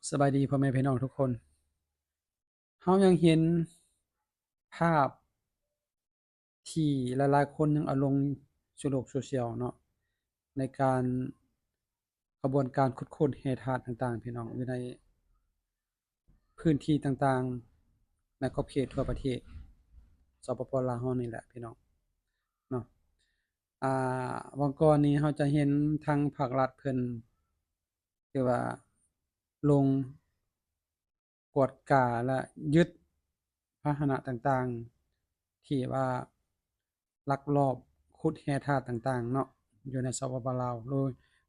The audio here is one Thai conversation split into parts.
สบายดีพ่อแม่พี่น้องทุกคนเฮายังเห็นภาพที่หลายๆคนยังเอาลงสู่โลกโซเชียลเนาะในการกระบวนการขุดค้นแร่ธาตุต่างๆพี่น้องอยู่ในพื้นที่ต่างๆในขอบเขตทั่วประเทศสปป.ลาวเรานี่แหละพี่น้องเนาะอ่วันก่อนนี้เราจะเห็นทางภาครัฐเพิ่นที่ว่าลงกวดกาและยึดพาหนะต่างๆที่ว่าลักลอบขุดแร่ธาตุต่างๆเนาะอยู่ในสปป.ลาว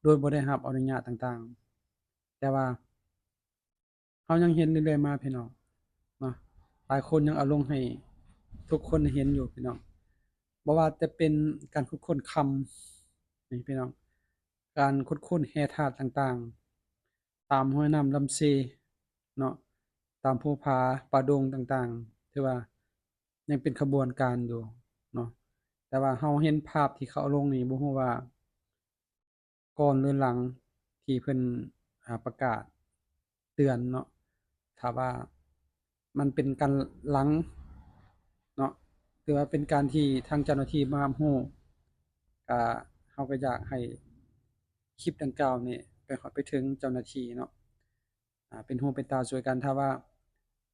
โดยบ่ได้รับอนุญาตต่างๆแต่ว่าเรายังเห็นเรื่อยๆมาพี่น้องเนาะหลายคนยังเอาลงให้ทุกคนได้เห็นอยู่พี่น้องบ่ว่าจะเป็นการขุดค้นคำนี่พี่น้องการขุดค้นแร่ธาตุต่างๆตามห้วยน้ำลำชีเนาะตามภูผาป่าดงต่างๆที่ว่ายังเป็นขบวนการอยู่เนาะแต่ว่าเราเห็นภาพที่เขาเอาลงนี่บ่ฮู้ว่าก่อนหรือหลังที่เพิ่นประกาศเตือนเนาะถ้าว่ามันเป็นการหลังเนาะหรือว่าเป็นการที่ทางเจ้าหน้าที่มารู้ก็เราก็อยากให้คลิปดังกล่าวนี่ไปฮอดไปถึงเจ้าหน้าที่เนาะเป็นหูเป็นตาช่วยกันถ้าว่า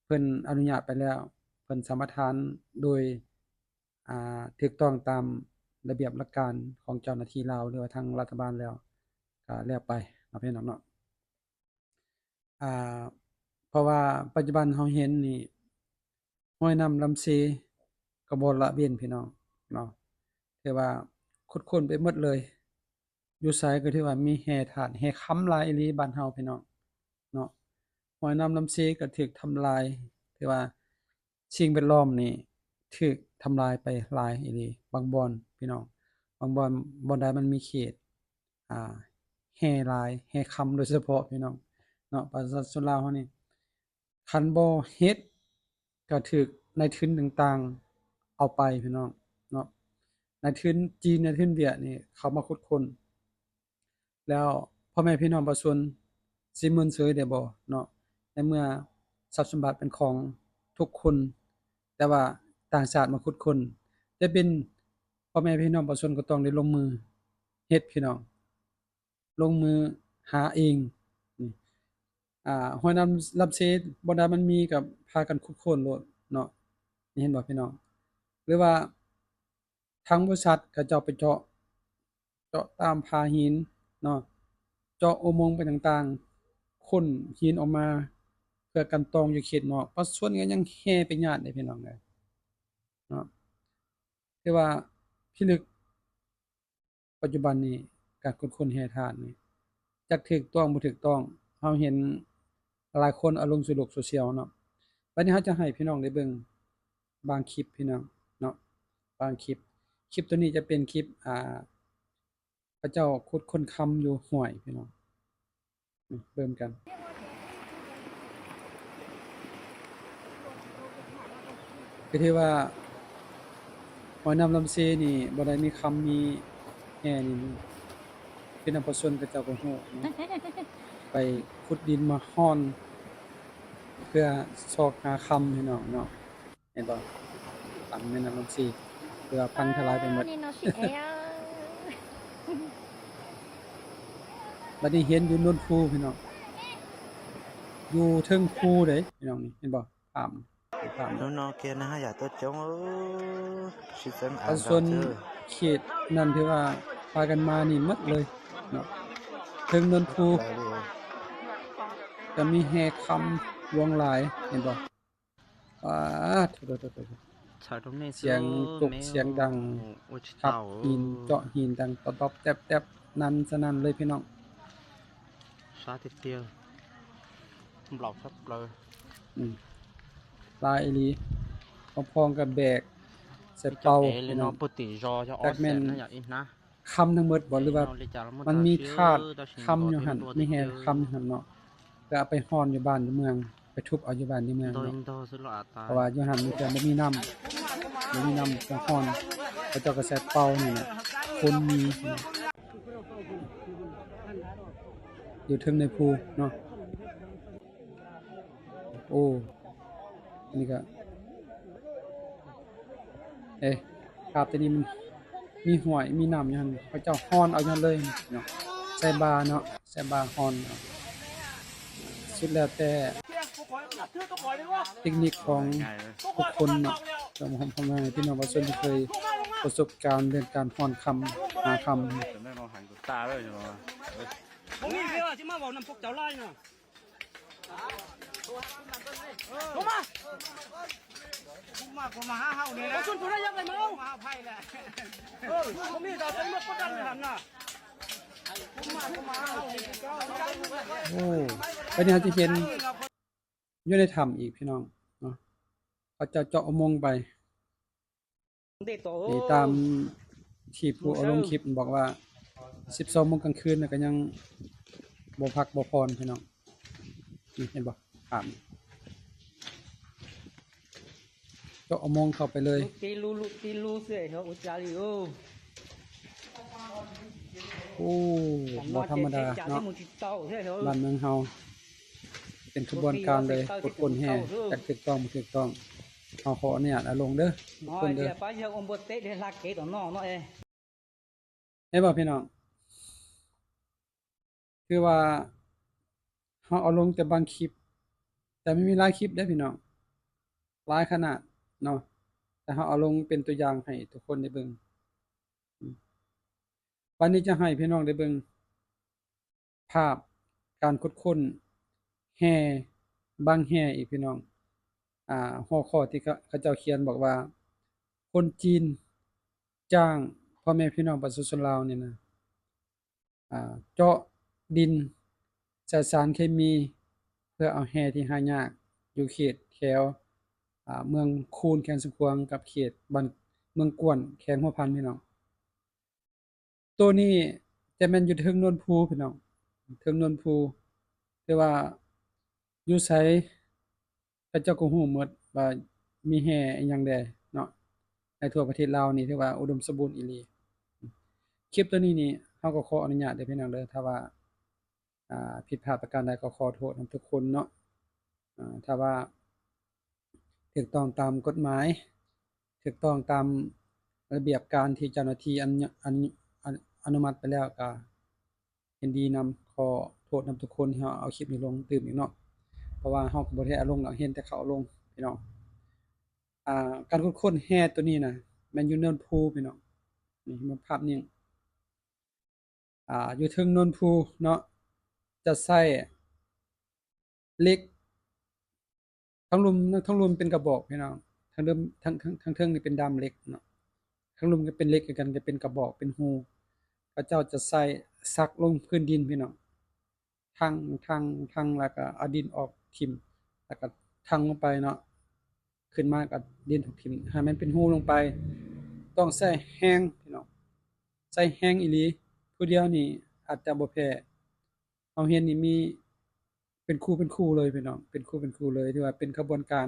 เพิ่นอนุญาตไปแล้วเพิ่นสามารถทานโดยถูกต้องตามระเบียบหลักการของเจ้าหน้าที่ลาวหรือว่าทางรัฐบาลแล้วก็แล้วไปเนาะพี่น้องเนาะอ่าเพราะว่าปัจจุบันเราเห็นนี่ห้วยน้ำลำชีก็บ่ละเว้นพี่น้องเนาะที่ว่าคุดค้นไปหมดเลยอยู่ไสก็ถือว่ามีแร่ธาตุแร่คำหลายอีหลีบ้านเราพี่น้องเนาะห้วยน้ำลำชีก็ถูกทำลายที่ว่าสิ่งแวดล้อมนี่ถูกทำลายไปหลายอีหลีบางบ่อนพี่น้องบางบ่อนใดมันมีเขตอ่าแร่หลายแร่คำโดยเฉพาะพี่น้องเนาะประชาชนลาวเรานี่คันบ่เฮ็ดก็ถูกนายทุนต่างๆเอาไปพี่น้องเนาะนายทุนจีนนายทุนเวียดนี่เขามาขุดค้นแล้วพ่อแม่พี่น้องประชาชนสิเมินเฉยได้บ่เนาะในเมื่อทรัพย์สมบัติเป็นของทุกคนแต่ว่าต่างชาติมาขุดค้นจะเป็นพ่อแม่พี่น้องประชาชนก็ต้องได้ลงมือเฮ็ดพี่น้องลงมือหาเองนี่ห้วยน้ำลำเชบ่ใดมันมีก็พากันขุดค้นโลดเนาะนี่เห็นบ่พี่น้องหรือว่าทางบริษัทเขาเจ้าไปเจาะตามผาหินเนาะเจาะอุโมงค์ไปต่างๆค้นหินออกมาเพื่อกันกรองอยู่เขตนอกประชาชนก็ยังแห่ไปญาติเด้พี่น้องเอ้ยเนาะแต่ว่าพิลึกปัจจุบันนี้การขุดค้นแร่ธาตุนี่จักถูกต้องบ่ถูกต้องเราเห็นหลายคนเอาลงสู่โลกโซเชียลเนาะบัดนี้เราจะให้พี่น้องได้เบิ่งบางคลิปพี่น้องเนาะบางคลิปตัวนี้จะเป็นคลิปเขาเจ้าขุดค้นคำอยู่ห้วยพี่น้องเบิ่งกันก็ที่ว่าห้วยน้ำลำชีนี่บ่ได้มีคำมีแร่นี่พี่น้องประชาชนเขาเจ้าก็รู้เนาะไปขุดดินมาฮ้อนเพื่อซอกหาคำพี่น้องเนาะเห็นบ่ตามแม่น้ำลำชีเพื่อพังทลายไปหมด นี่เนาะสิเอ้ย บัดนี้เห็นอยู่โนนภูพี่น้องอยู่เทิงภูเด้พี่น้องนี่เห็นบ่ภาพภาพ Nó nó kia nó giả tốt chống chỉ xem ประ ăn ชาช vào น chưa เขตนั้นที่ว่าพากันมานี่หมดเลยเนาะเทิงโนนภู là đi ก็มีแห่คำหลวงหลายเห็นบ่ป๊าดโถๆๆ chào trong này เสียงกกเสียงดัง ôi ทับ tao หินเจาะหินดังต๊อบๆแต๊บๆนั่นสนั่นเลยพี่น้อง xóa tiếp tiêu lọc sắp rồi อืมหลายอีหลีพร้อมๆกับแบกใส่เป่า cho พี่ cái น้อ nó ง bự tỷ do cho Chắc ó men sen nó giả ít ná คำทั้งหมดบ่หรือว่า nó lấy chả nó มัน tao มี chứ ธาตุ tao xin คำอยู่ bỏ หั่น thêm đua มี tiếp แห่คำอ tiêu ยู่หั่นเนาะก็เอาไปฮ้อนอยู่บ้านอยู่เมืองไปทุบเอาอยู่บ้านอยู่เมือง đôi เนาะ đôi xin lỗi เพราะว่า ta อยู่หั่นมันจะบ่มีน้ำบ่มีน้ำต้องฮ้อนเขาเจ้าก็ใส่เป่านี่แหละคนมีอยู่เทิงในภูเนาะ โอ้อันนี้ก็เอ๊ะภาพตัวนี้มันมีห้วยมีน้ำอยู่หั่นเขาเจ้าฮ้อนเอาอยู่หั่นเลยเนาะใส่บาเนาะใส่บาฮ้อนเนาะสุดแล้วแต่เทคนิคของ ง่ายเลย ทุกคนเนาะสำหรับพ่อแม่พี่น้องประชาชนที่เคยประสบการณ์เรื่องการฮ้อนคำหาคำ แต่แม่นอนหันกูตาเลยอยู่ว่า ผมมีเวลาที่มาบอกนำพวกเจ้าไล่น่ะลงมาผมมาหาเฮาเนี่ยนะคุณผู้ได้ยังไงมาเอามาไพ่แหละผมมีแต่เป็นมดกดดันเลยนะผมมาเฮานี่ก็ โอ้ไปเนี่ยจะเห็นอยู่ในถ้ำอีกพี่น้องเนาะเขาจะเจาะอุโมงค์ไป เด็กโต นี่ตามที่ผู้เอาลงคลิปบอกว่า 12 โมงกลางคืนน่ะก็ยังบ่พักบ่พรพี่น้องนี่เห็นบ่ภาพนี่เจาะอุโมงค์เข้าไปเลย ตีลูเสียเหรออุจาริโอ โอ้บ่ธรรมดาเนาะบ้านเมืองเฮาเป็นขบวนการเลยกดคนแห่จัดถูกต้องบ่ถูกต้องเฮาขออนุญาตเอาลงเด้อทุกคนเด้อ ไปเยอะอมบดเตะเดลักเกตของน้องเนาะเอ้ เห็นบ่พี่น้องคือว่าเฮาเอาลงแต่บางคลิป แต่ไม่มีหลายคลิปเด้อพี่น้องหลายขนาดเนาะแต่เฮาเอาลงเป็นตัวอย่างให้ทุกคนได้เบิ่งวันนี้จะให้พี่น้องได้เบิ่งภาพการค้นแห่บางแห่อีกพี่น้องหัวข้อที่เขาเจ้าเขียนบอกว่า คนจีนจ้างพ่อแม่พี่น้องประชาชนลาวเนี่ยนะเจาะดินใส่สารเคมีเพื่อเอาแห่ที่หายากอยู่เขตแถวเมืองคูนแขวงสะพวงกับเขตบ้านเมืองกวนแขวงหัวพันพี่น้องตัวนี้จะแม่นอยู่เทิงโนนภูพี่น้องเทิงโนนภูแต่ว่าอยู่ไสเขาเจ้าก็ฮู้หมดว่ามีแห่อิหยังแดเนาะในทั่วประเทศลาวนี่ถือว่าอุดมสมบูรณ์อีหลีคลิปตัวนี้นี่เฮาก็ขออนุญาตเด้อพี่น้องเด้อถ้าว่าผิดพลาดประการใดก็ขอโทษนำทุกคนเนาะถ้าว่าถูกต้องตามกฎหมายถูกต้องตามระเบียบการที่เจ้าหน้าที่อนุมัติไปแล้วก็ยินดีนำขอโทษนำทุกคนที่เฮาเอาคลิปนี้ลงตื่มอีกเนาะเพราะว่าเฮาก็บ่ได้เอาลงดอกเห็นแต่เขาเอาลงพี่น้องการค้นแฮ่ตัวนี้น่ะแม่นอยู่เนินภูพี่น้องนี่มันภาพนิ่งอยู่เทิงเนินภูเนาะจะใช้เหล็กทั้งลุมเป็นกระบอกพี่น้องทั้งเดิมทั้งเทิงนี่เป็นด้ามเหล็กเนาะทั้งลุมก็เป็นเหล็กคือกันก็เป็นกระบอกเป็นรูเขาเจ้าจะใส่ซักลงพื้นดินพี่น้องทั้งแล้วก็เอาดินออกทิ่มแล้วก็ทั่งลงไปเนาะขึ้นมาก็ดินถูกทิ่มให้มันเป็นรูลงไปต้องใช้แรงพี่น้องใช้แรงอีหลีผู้เดียวนี่อาจจะบ่แพ้เฮาเห็นนี่มีเป็นคู่เลยพี่น้องเป็นคู่เลยที่ว่าเป็นกระบวนการ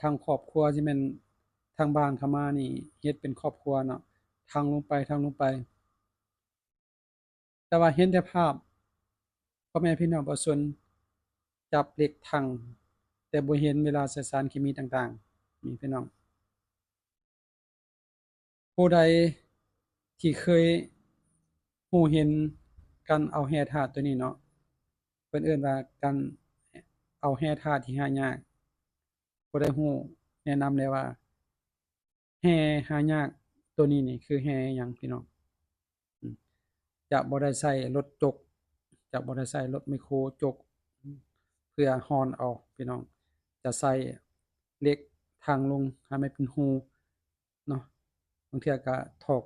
ทางครอบครัวที่แม่นทางบ้านเขามานี่เฮ็ดเป็นครอบครัวเนาะทั่งลงไปแต่ว่าเห็นแต่ภาพพ่อแม่พี่น้องประชาชนจับเหล็กทั่งแต่บ่เห็นเวลาใส่สารเคมีต่างๆนี่พี่น้องผู้ใดที่เคยรู้เห็นการเอาแห่ธาตุตัวนี้เนาะเพิ่นเอิ้นว่าการเอาแห่ธาตุที่หายากผู้ใดรู้แนะนำได้ว่าแห่หายากตัวนี้นี่คือแห่อิหยังพี่น้องอืมจะบ่ได้ใช้รถจกจะบ่ได้ใช้รถแมคโครจกเพื่อฮ้อนเอาพี่น้องจะใช้เหล็กทั่งลงให้มันเป็นรูเนาะบางเทื่อก็ถอก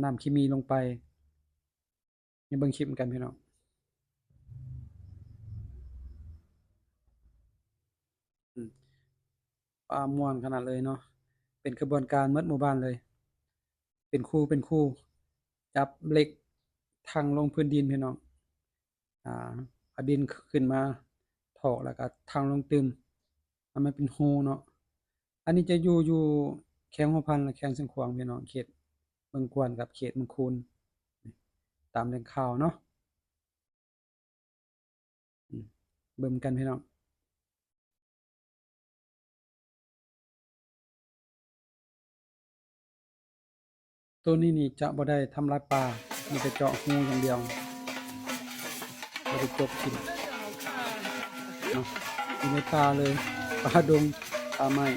น้ำเคมีลงไปนี่เบิ่งคลิปนำกันพี่น้องอืมม่วนขนาดเลยเนาะเป็นกระบวนการหมดหมู่บ้านเลยเป็นคู่จับเหล็กทั่งลงพื้นดินพี่น้องเอาดินขึ้นมาถอกแล้วก็ทั่งลงตึมให้มันเป็นรูเนาะอันนี้จะอยู่แขวงหัวพันและแขวงสันขวางพี่น้องเขตเมืองกวนกับเขตเมืองคูนตามแหล่งข่าวเนาะเบิ่งกันพี่น้อง ตัวนี้นี่จะบ่ได้ทำลายปลามีแต่เจาะหูอย่างเดียวบ่ได้จกกินเนาะอยู่ในป่าเลยป่าดงป่าไม้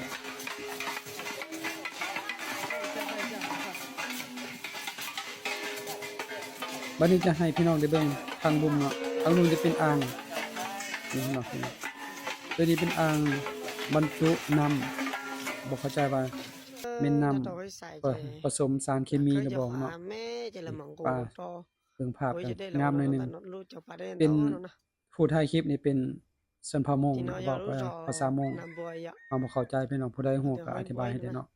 บัดนี้จะให้พี่น้องได้เบิ่งทางบุมเนาะทางลุมจะเป็นอ่างนี่เนาะตัวนี้เป็นอ่างบรรจุน้ำบ่เข้าใจว่าแม่นน้ำผสมสารเคมีหรือบ่เนาะปลาเบิ่งภาพกันงามหน่อยหนึงเป็นผู้ถ่ายคลิปนี่เป็นชนเผ่ามงบอกว่าภาษามงเราบ่เข้าใจพี่น้องผู้ใดฮู้ก็อธิบายให้ได้เนาะ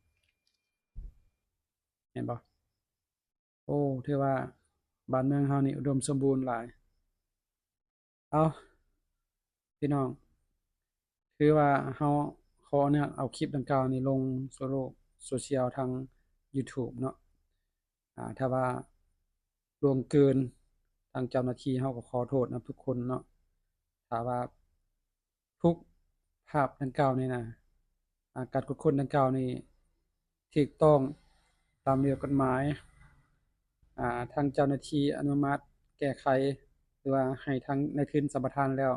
เห็นบ่โอ้ถือว่าบ้านเมืองเฮานี่อุดมสมบูรณ์หลายเอาพี่น้องถือว่าเฮาขออนุญาตเอาคลิปดังกล่าวนี้ลงสู่โลกโซเชียลทาง YouTube เนาะถ้าว่าล่วงเกินทางเจ้าหน้าที่เฮาก็ขอโทษนํทุกคนเนาะถ้าว่าทุกภาพดังกล่าวนี่นะการกดคนดังกล่าวนี่ถูกต้องตามระเบียบกฎหมายทางเจ้าหน้าที่อนุมัติแก้ไขหรือว่าให้ทางในทุนสัมปทานแล้ว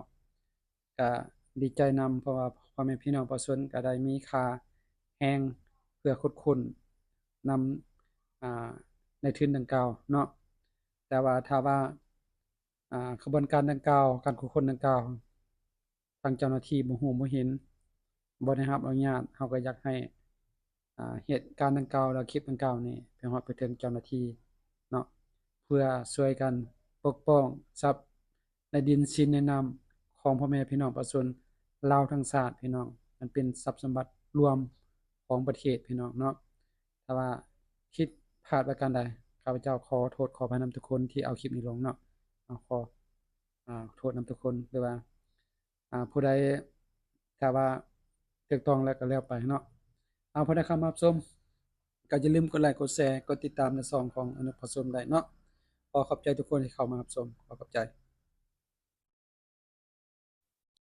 ก็ดีใจนำเพราะว่าพ่อแม่พี่น้องประชาชนก็ได้มีค่าแรงเพื่อขุดค้นนำในทุนดังกล่าวเนาะแต่ว่าถ้าว่าขบวนการดังกล่าวการขุดค้นดังกล่าวทางเจ้าหน้าที่บ่รู้บ่เห็นบ่ได้รับอนุญาตเฮาก็อยากให้เหตุการณ์ดังกล่าวและคลิปดังกล่าวนี้ไปฮอดไปถึงเจ้าหน้าที่เนาะเพื่อช่วยกันปกป้องทรัพย์ในดินสินในน้ำของพ่อแม่พี่น้องประชาชนลาวทั้งชาติพี่น้องมันเป็นทรัพย์สมบัติรวมของประเทศพี่น้องเนาะถ้าว่าคิดพลาดประการใดข้าพเจ้าขอโทษขออภัยนำทุกคนที่เอาคลิปนี้ลงเนาะขอโทษนำทุกคนหรือว่าผู้ใดถ้าว่าถูกต้องแล้วก็แล้วไปเนาะผู้ใดเข้ามารับชมก็อย่าลืมกดไลค์กดแชร์กดติดตามในช่องของอนุพสมได้เนาะขอขอบใจทุกคนที่เข้ามารับชมขอขอบใจ